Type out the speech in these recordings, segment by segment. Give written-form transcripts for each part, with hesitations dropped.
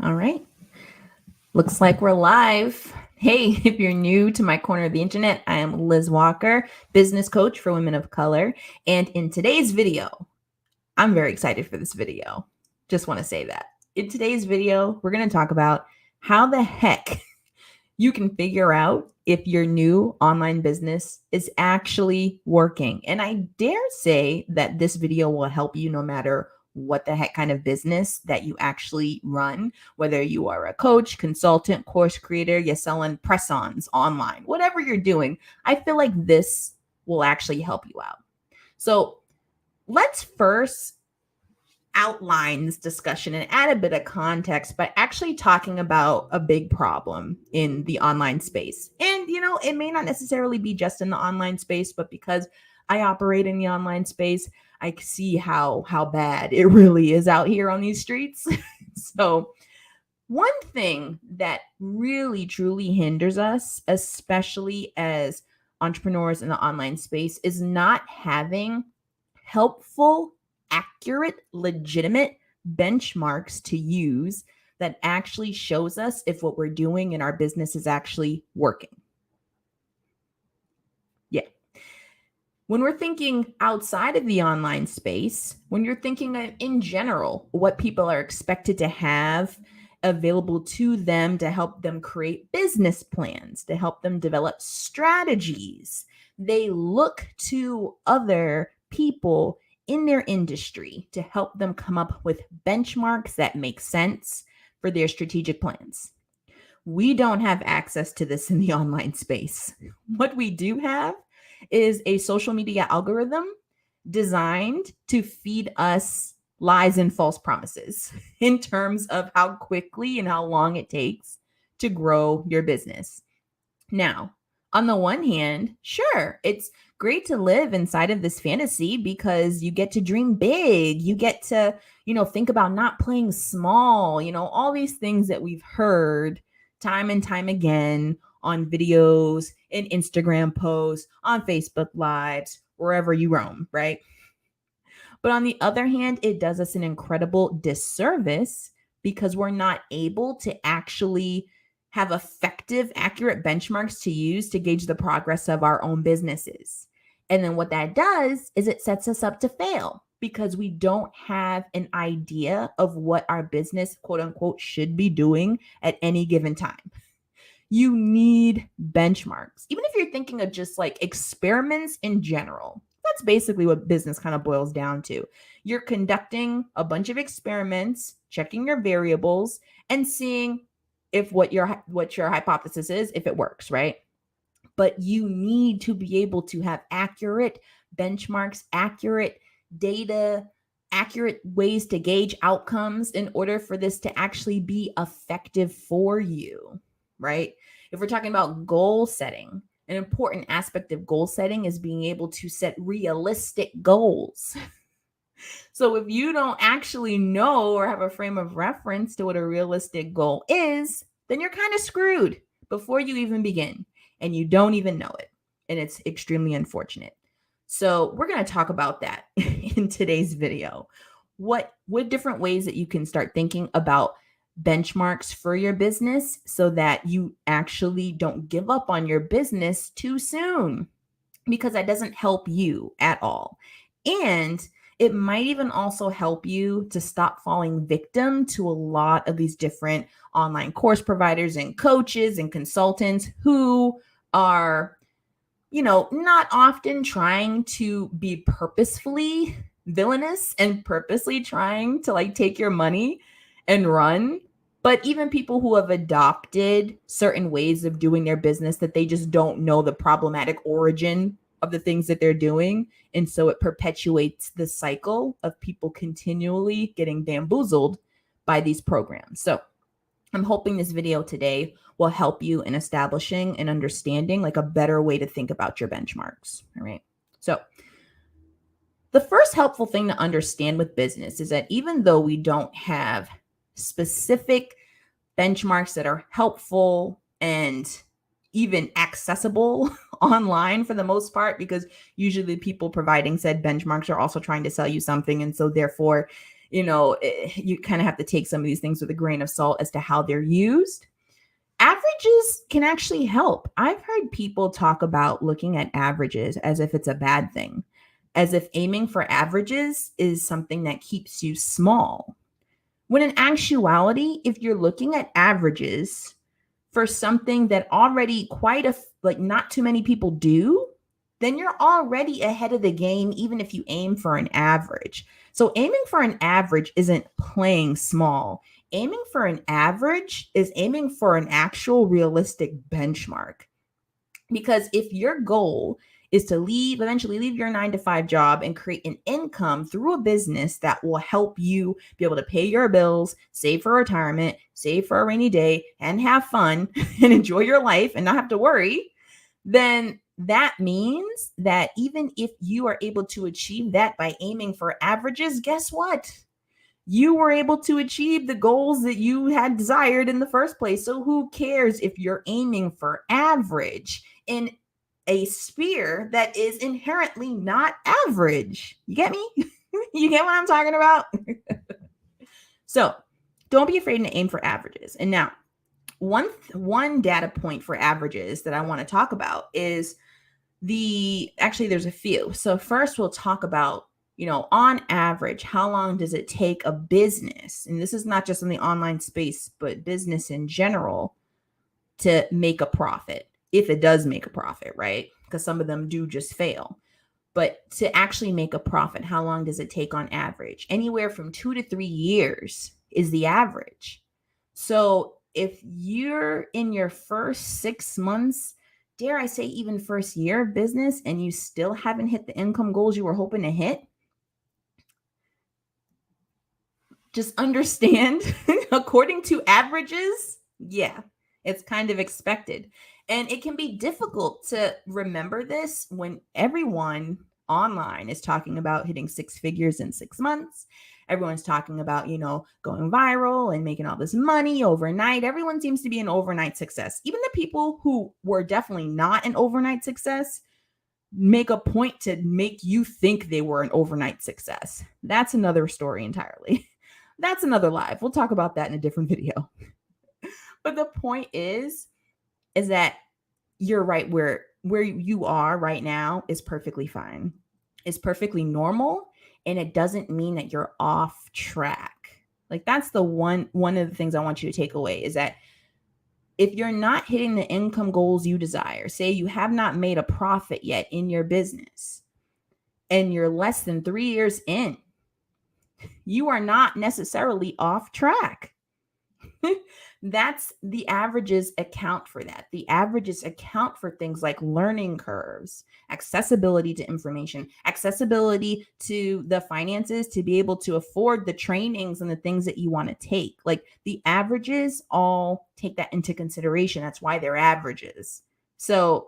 All right. Looks like we're live. Hey, if you're new to my corner of the internet, I am Liz Walker, business coach for women of color. And in today's video, I'm very excited for this video. Just want to say that. In today's video, we're going to talk about how the heck you can figure out if your new online business is actually working. And I dare say that this video will help you no matter what the heck kind of business that you actually run, whether you are a coach, consultant, course creator, you're selling press-ons online, whatever you're doing. I feel like this will actually help you out. So let's first outline this discussion and add a bit of context by actually talking about a big problem in the online space. And, it may not necessarily be just in the online space, but because I operate in the online space, I see how bad it really is out here on these streets. So one thing that really truly hinders us, especially as entrepreneurs in the online space, is not having helpful, accurate, legitimate benchmarks to use that actually shows us if what we're doing in our business is actually working. Yeah. When we're thinking outside of the online space, when you're thinking in general, what people are expected to have available to them to help them create business plans, to help them develop strategies, they look to other people in their industry to help them come up with benchmarks that make sense for their strategic plans. We don't have access to this in the online space. What we do have is a social media algorithm designed to feed us lies and false promises in terms of how quickly and how long it takes to grow your business. Now, on the one hand, sure, it's great to live inside of this fantasy because you get to dream big. You get to, think about not playing small, all these things that we've heard time and time again on videos, in Instagram posts, on Facebook Lives, wherever you roam, right? But on the other hand, it does us an incredible disservice because we're not able to actually have effective, accurate benchmarks to use to gauge the progress of our own businesses. And then what that does is it sets us up to fail because we don't have an idea of what our business, quote unquote, should be doing at any given time. You need benchmarks. Even if you're thinking of just like experiments in general, that's basically what business kind of boils down to. You're conducting a bunch of experiments, checking your variables, and seeing if what your hypothesis is, if it works, right? But you need to be able to have accurate benchmarks, accurate data, accurate ways to gauge outcomes in order for this to actually be effective for you, right? If we're talking about goal setting, an important aspect of goal setting is being able to set realistic goals. So if you don't actually know or have a frame of reference to what a realistic goal is, then you're kind of screwed before you even begin, and you don't even know it. And it's extremely unfortunate. So we're going to talk about that in today's video. What different ways that you can start thinking about benchmarks for your business so that you actually don't give up on your business too soon, because that doesn't help you at all. And it might even also help you to stop falling victim to a lot of these different online course providers and coaches and consultants who are, not often trying to be purposefully villainous and purposely trying to like take your money and run. But even people who have adopted certain ways of doing their business that they just don't know the problematic origin of the things that they're doing. And so it perpetuates the cycle of people continually getting bamboozled by these programs. So I'm hoping this video today will help you in establishing and understanding like a better way to think about your benchmarks. All right. So the first helpful thing to understand with business is that even though we don't have specific benchmarks that are helpful and even accessible online for the most part, because usually the people providing said benchmarks are also trying to sell you something. And so therefore, you kind of have to take some of these things with a grain of salt as to how they're used. Averages can actually help. I've heard people talk about looking at averages as if it's a bad thing, as if aiming for averages is something that keeps you small. When in actuality, if you're looking at averages for something that already not too many people do, then you're already ahead of the game, even if you aim for an average. So aiming for an average isn't playing small. Aiming for an average is aiming for an actual realistic benchmark. Because if your goal is to eventually leave your 9-to-5 job and create an income through a business that will help you be able to pay your bills, save for retirement, save for a rainy day, and have fun and enjoy your life and not have to worry, then that means that even if you are able to achieve that by aiming for averages, guess what? You were able to achieve the goals that you had desired in the first place. So who cares if you're aiming for average in a sphere that is inherently not average? You get me? You get what I'm talking about? So don't be afraid to aim for averages. And now, one data point for averages that I want to talk about is there's a few. So first we'll talk about, on average, how long does it take a business, and this is not just in the online space, but business in general, to make a profit, if it does make a profit, right? Because some of them do just fail. But to actually make a profit, how long does it take on average? Anywhere from 2 to 3 years is the average. So if you're in your first 6 months, dare I say even first year of business, and you still haven't hit the income goals you were hoping to hit, just understand, according to averages, yeah, it's kind of expected. And it can be difficult to remember this when everyone online is talking about hitting 6 figures in 6 months. Everyone's talking about, going viral and making all this money overnight. Everyone seems to be an overnight success. Even the people who were definitely not an overnight success make a point to make you think they were an overnight success. That's another story entirely. That's another live. We'll talk about that in a different video. But the point is that you're right, where you are right now is perfectly fine. It's perfectly normal, and it doesn't mean that you're off track. Like, that's the one of the things I want you to take away, is that if you're not hitting the income goals you desire, say you have not made a profit yet in your business, and you're less than 3 years in, you are not necessarily off track. That's the averages account for that. The averages account for things like learning curves, accessibility to information, accessibility to the finances to be able to afford the trainings and the things that you want to take. Like, the averages all take that into consideration. That's why they're averages. So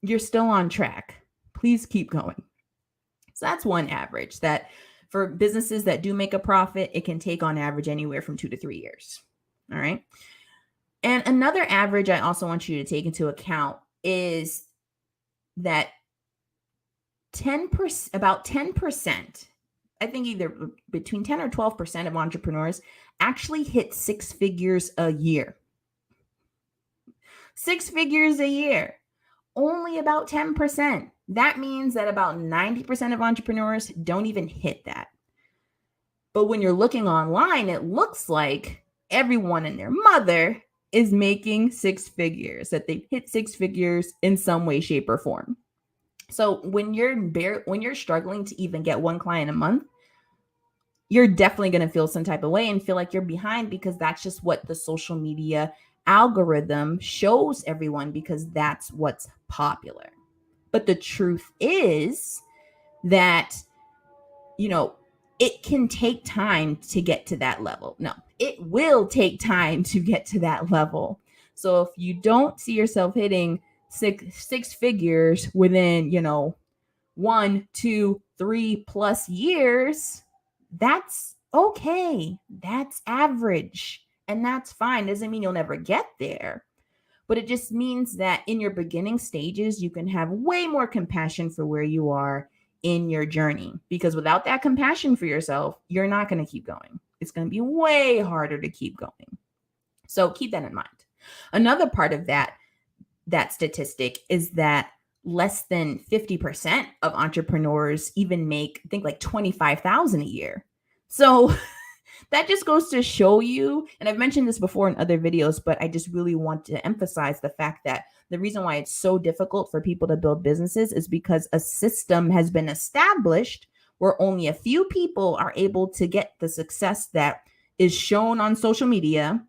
you're still on track. Please keep going. So that's one average, that for businesses that do make a profit, it can take on average anywhere from 2 to 3 years. All right. And another average I also want you to take into account is that about 10%, I think either between 10 or 12% of entrepreneurs actually hit 6 figures a year. 6 figures a year. Only about 10%. That means that about 90% of entrepreneurs don't even hit that. But when you're looking online, it looks like everyone and their mother is making 6 figures, that they've hit 6 figures in some way, shape, or form. So when you're struggling to even get one client a month, you're definitely going to feel some type of way and feel like you're behind, because that's just what the social media algorithm shows everyone, because that's what's popular. But the truth is that, it can take time to get to that level. No, it will take time to get to that level. So if you don't see yourself hitting six figures within, 1, 2, 3+ years, that's okay. That's average. And that's fine. Doesn't mean you'll never get there. But it just means that in your beginning stages, you can have way more compassion for where you are in your journey, because without that compassion for yourself, you're not going to keep going. It's going to be way harder to keep going. So keep that in mind. Another part of that statistic is that less than 50% of entrepreneurs even make, I think, like $25,000 a year. So that just goes to show you, and I've mentioned this before in other videos, but I just really want to emphasize the fact that the reason why it's so difficult for people to build businesses is because a system has been established where only a few people are able to get the success that is shown on social media,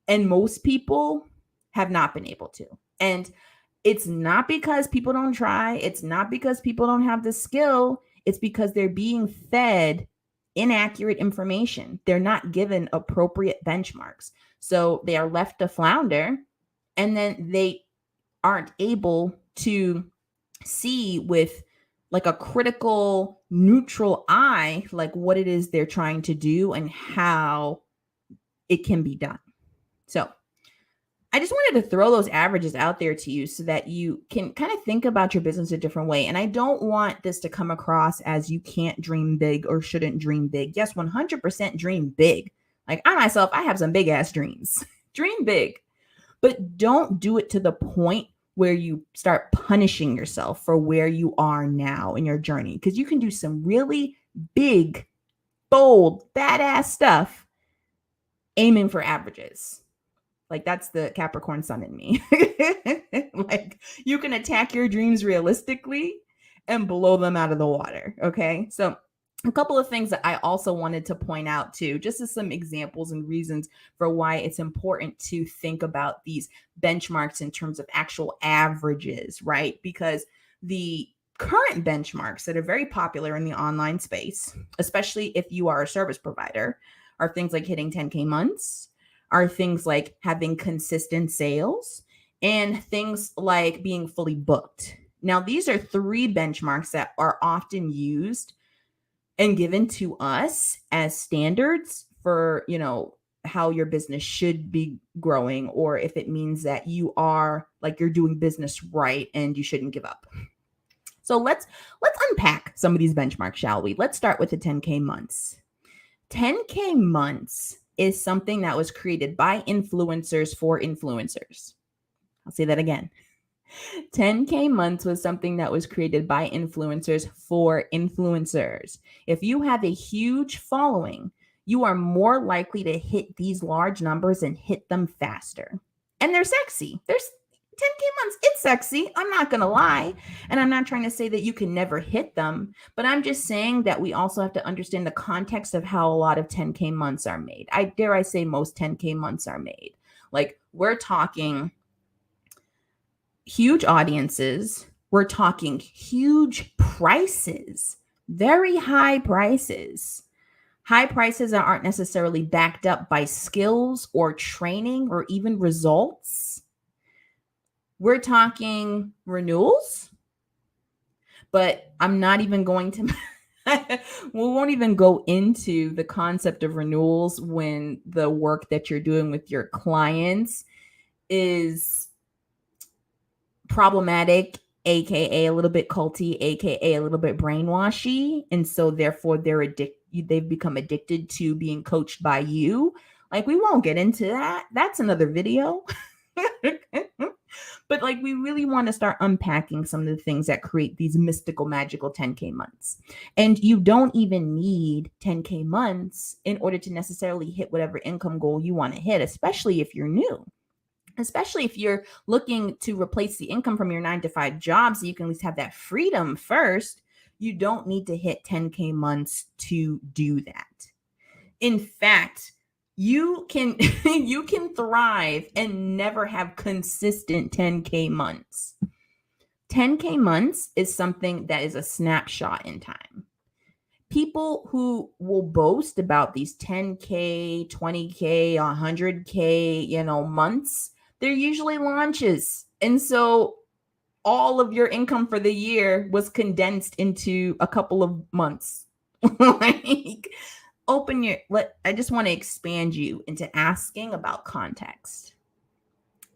and most people have not been able to. And it's not because people don't try. It's not because people don't have the skill. It's because they're being fed inaccurate information. They're not given appropriate benchmarks. So they are left to flounder, and then they aren't able to see with like a critical, neutral eye, like what it is they're trying to do and how it can be done. So I just wanted to throw those averages out there to you so that you can kind of think about your business a different way. And I don't want this to come across as you can't dream big or shouldn't dream big. Yes, 100% dream big. Like I myself, I have some big ass dreams. Dream big, but don't do it to the point where you start punishing yourself for where you are now in your journey. Because you can do some really big, bold, badass stuff aiming for averages. Like that's the Capricorn sun in me. Like you can attack your dreams realistically and blow them out of the water. Okay. So a couple of things that I also wanted to point out too, just as some examples and reasons for why it's important to think about these benchmarks in terms of actual averages, right? Because the current benchmarks that are very popular in the online space, especially if you are a service provider, are things like hitting 10K months, are things like having consistent sales, and things like being fully booked. Now, these are three benchmarks that are often used and given to us as standards for, how your business should be growing, or if it means that you are like you're doing business right and you shouldn't give up. So let's unpack some of these benchmarks, shall we? Let's start with the 10K months. 10K months is something that was created by influencers for influencers. I'll say that again. 10K months was something that was created by influencers for influencers. If you have a huge following, you are more likely to hit these large numbers and hit them faster. And they're sexy. There's 10K months. It's sexy. I'm not going to lie. And I'm not trying to say that you can never hit them, but I'm just saying that we also have to understand the context of how a lot of 10K months are made. I dare say most 10K months are made. Like we're talking huge audiences. We're talking huge prices, very high prices that aren't necessarily backed up by skills or training or even results. We're talking renewals, but I'm not even going to, we won't even go into the concept of renewals when the work that you're doing with your clients is problematic, AKA a little bit culty, AKA a little bit brainwashy. And so therefore they've become addicted to being coached by you. Like we won't get into that. That's another video. But like we really want to start unpacking some of the things that create these mystical, magical 10K months. And you don't even need 10K months in order to necessarily hit whatever income goal you want to hit, especially if you're new. Especially if you're looking to replace the income from your 9-to-5 job so you can at least have that freedom first. You don't need to hit 10K months to do that. In fact, you can thrive and never have consistent 10K months. 10K months is something that is a snapshot in time. People who will boast about these 10K, 20K, 100K, months, they're usually launches. And so all of your income for the year was condensed into a couple of months. Like I just want to expand you into asking about context.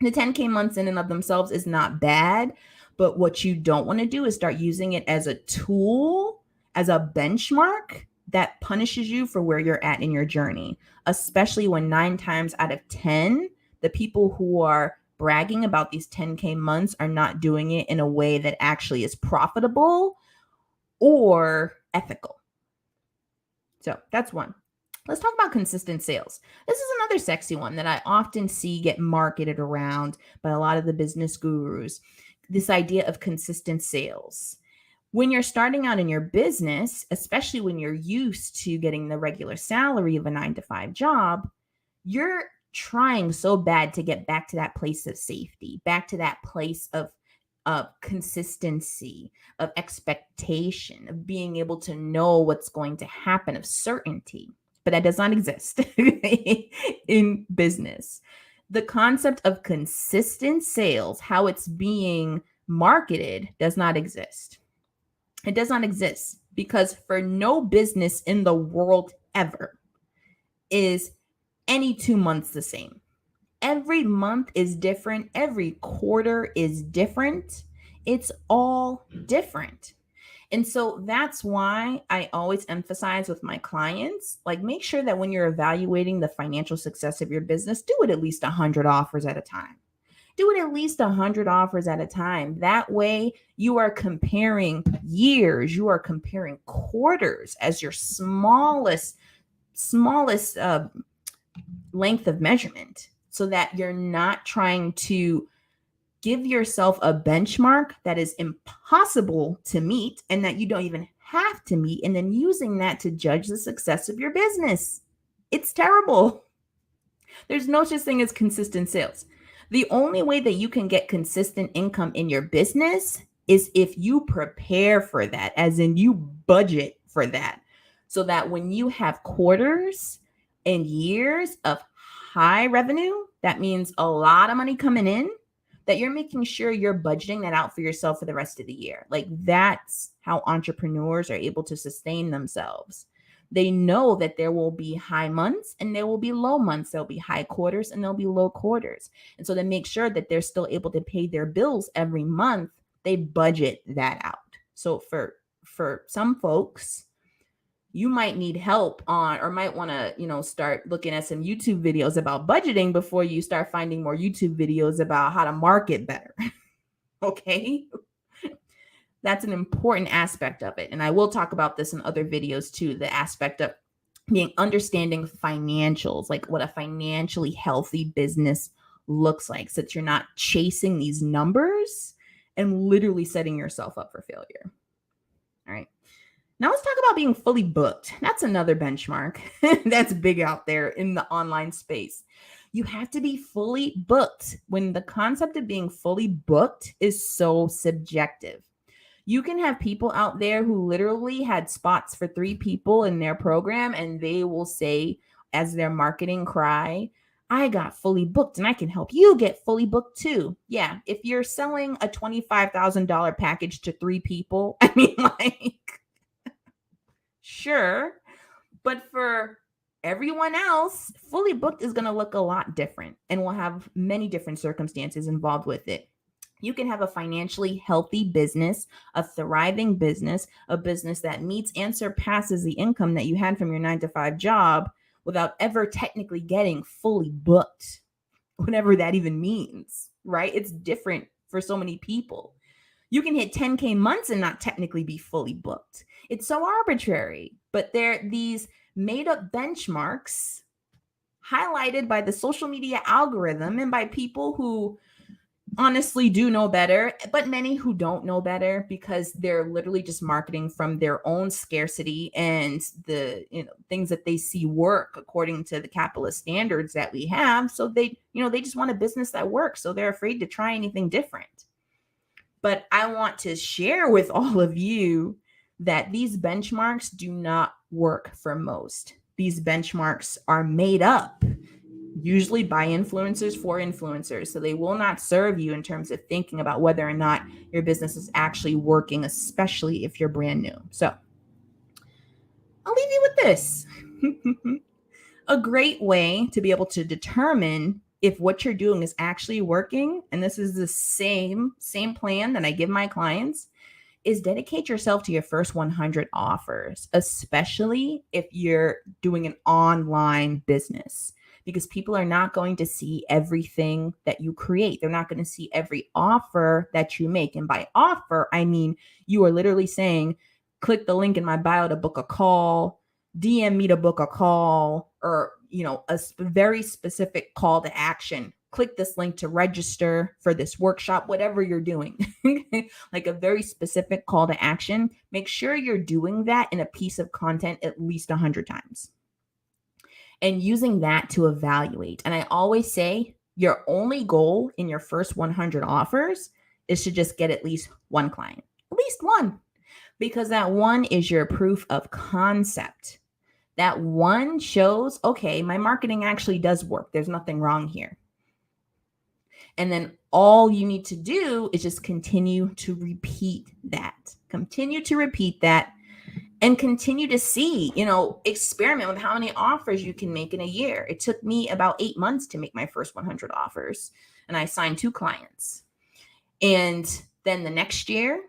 The 10K months in and of themselves is not bad, But what you don't want to do is start using it as a tool, as a benchmark that punishes you for where you're at in your journey, especially when 9 times out of 10, the people who are bragging about these 10K months are not doing it in a way that actually is profitable or ethical. So that's one. Let's talk about consistent sales. This is another sexy one that I often see get marketed around by a lot of the business gurus. This idea of consistent sales. When you're starting out in your business, especially when you're used to getting the regular salary of a 9-to-5 job, you're trying so bad to get back to that place of safety, back to that place of consistency, of expectation, of being able to know what's going to happen, of certainty. But that does not exist in business. The concept of consistent sales, how it's being marketed, does not exist. It does not exist because for no business in the world ever is any 2 months the same. Every month is different. Every quarter is different. It's all different. And so that's why I always emphasize with my clients, like, make sure that when you're evaluating the financial success of your business, do it at least 100 offers at a time. Do it at least 100 offers at a time. That way you are comparing years, you are comparing quarters as your smallest length of measurement, so that you're not trying to give yourself a benchmark that is impossible to meet and that you don't even have to meet, and then using that to judge the success of your business. It's terrible. There's no such thing as consistent sales. The only way that you can get consistent income in your business is if you prepare for that, as in you budget for that, so that when you have quarters and years of high revenue, that means a lot of money coming in, that you're making sure you're budgeting that out for yourself for the rest of the year. Like, that's how entrepreneurs are able to sustain themselves. They know that there will be high months and there will be low months. There'll be high quarters and there'll be low quarters. And so they make sure that they're still able to pay their bills every month. They budget that out. So for some folks, you might need help on, or might want to, start looking at some YouTube videos about budgeting before you start finding more YouTube videos about how to market better. Okay. That's an important aspect of it. And I will talk about this in other videos too, the aspect of understanding financials, like what a financially healthy business looks like, so that you're not chasing these numbers and literally setting yourself up for failure. All right. Now let's talk about being fully booked. That's another benchmark that's big out there in the online space. You have to be fully booked, when the concept of being fully booked is so subjective. You can have people out there who literally had spots for 3 people in their program, and they will say as their marketing cry, I got fully booked and I can help you get fully booked too. Yeah, if you're selling a $25,000 package to 3 people, I mean, like, sure. But for everyone else, fully booked is going to look a lot different and will have many different circumstances involved with it. You can have a financially healthy business, a thriving business, a business that meets and surpasses the income that you had from your 9-to-5 job without ever technically getting fully booked, whatever that even means, right? It's different for so many people. You can hit 10K months and not technically be fully booked. It's so arbitrary, but they're these made up benchmarks highlighted by the social media algorithm and by people who honestly do know better, but many who don't know better, because they're literally just marketing from their own scarcity and the things that they see work according to the capitalist standards that we have. So they just want a business that works, so they're afraid to try anything different. But I want to share with all of you that these benchmarks do not work for most. These benchmarks are made up, usually by influencers for influencers. So they will not serve you in terms of thinking about whether or not your business is actually working, especially if you're brand new. So I'll leave you with this. A great way to be able to determine if what you're doing is actually working, and this is the same plan that I give my clients, is dedicate yourself to your first 100 offers, especially if you're doing an online business, because people are not going to see everything that you create. They're not going to see every offer that you make. And by offer, I mean, you are literally saying, click the link in my bio to book a call, DM me to book a call, or, a very specific call to action. Click this link to register for this workshop, whatever you're doing, like a very specific call to action. Make sure you're doing that in a piece of content at least 100 times and using that to evaluate. And I always say your only goal in your first 100 offers is to just get at least one client, at least one, because that one is your proof of concept. That one shows, okay, my marketing actually does work. There's nothing wrong here. And then all you need to do is just continue to repeat that. Continue to repeat that and continue to see, experiment with how many offers you can make in a year. It took me about 8 months to make my first 100 offers, and I signed 2 clients. And then the next year,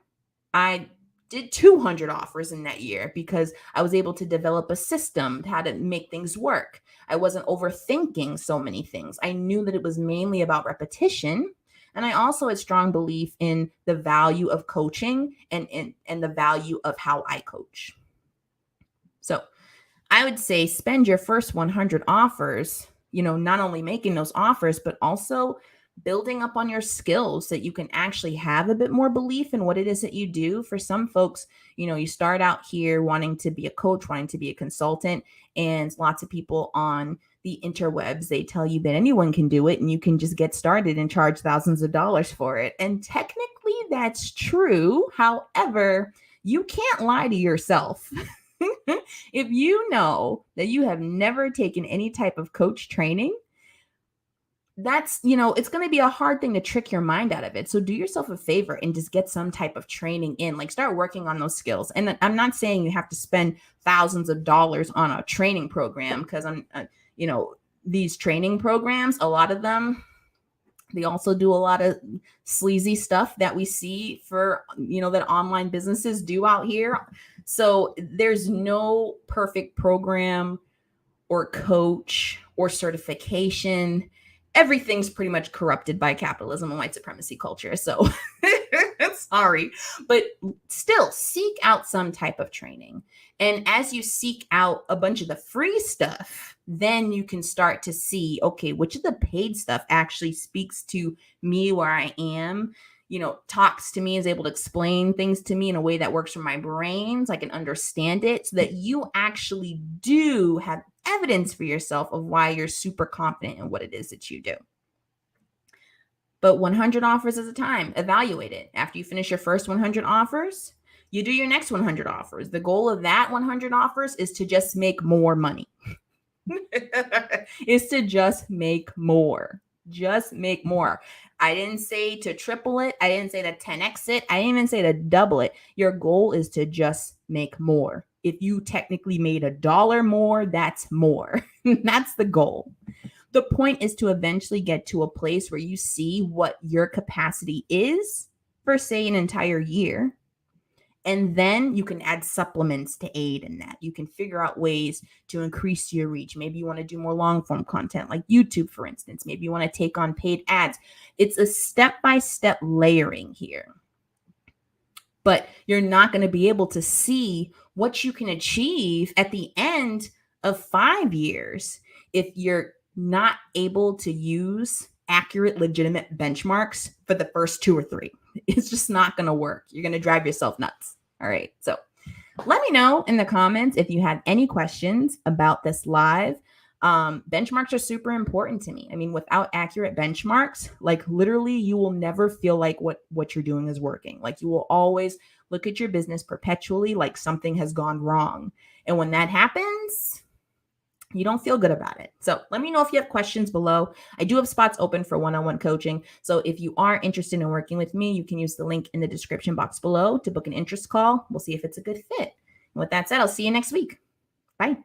I did 200 offers in that year because I was able to develop a system, how to make things work. I wasn't overthinking so many things. I knew that it was mainly about repetition. And I also had strong belief in the value of coaching and the value of how I coach. So I would say spend your first 100 offers, not only making those offers, but also building up on your skills so that you can actually have a bit more belief in what it is that you do. For some folks, you start out here wanting to be a coach, wanting to be a consultant, and lots of people on the interwebs, they tell you that anyone can do it and you can just get started and charge thousands of dollars for it. And technically that's true. However, you can't lie to yourself. If you know that you have never taken any type of coach training, that's, it's going to be a hard thing to trick your mind out of it. So do yourself a favor and just get some type of training in, like start working on those skills. And I'm not saying you have to spend thousands of dollars on a training program, because these training programs, a lot of them, they also do a lot of sleazy stuff that we see for, that online businesses do out here. So there's no perfect program or coach or certification. Everything's pretty much corrupted by capitalism and white supremacy culture. So sorry, but still seek out some type of training. And as you seek out a bunch of the free stuff, then you can start to see, okay, which of the paid stuff actually speaks to me where I am, talks to me, is able to explain things to me in a way that works for my brain so I can understand it, so that you actually do have evidence for yourself of why you're super confident in what it is that you do. But 100 offers at a time, evaluate it. After you finish your first 100 offers, you do your next 100 offers. The goal of that 100 offers is to just make more money. Is to just make more. Just make more. I didn't say to triple it. I didn't say to 10x it. I didn't even say to double it. Your goal is to just make more. If you technically made $1 more, that's more. That's the goal. The point is to eventually get to a place where you see what your capacity is for, say, an entire year. And then you can add supplements to aid in that. You can figure out ways to increase your reach. Maybe you want to do more long form content like YouTube, for instance. Maybe you want to take on paid ads. It's a step-by-step layering here. But you're not going to be able to see what you can achieve at the end of 5 years if you're not able to use accurate, legitimate benchmarks for the first 2 or 3. It's just not going to work. You're going to drive yourself nuts. All right. So let me know in the comments if you have any questions about this live. Benchmarks are super important to me. I mean, without accurate benchmarks, like literally you will never feel like what you're doing is working. Like you will always look at your business perpetually like something has gone wrong. And when that happens, you don't feel good about it. So let me know if you have questions below. I do have spots open for one-on-one coaching. So if you are interested in working with me, you can use the link in the description box below to book an interest call. We'll see if it's a good fit. And with that said, I'll see you next week. Bye.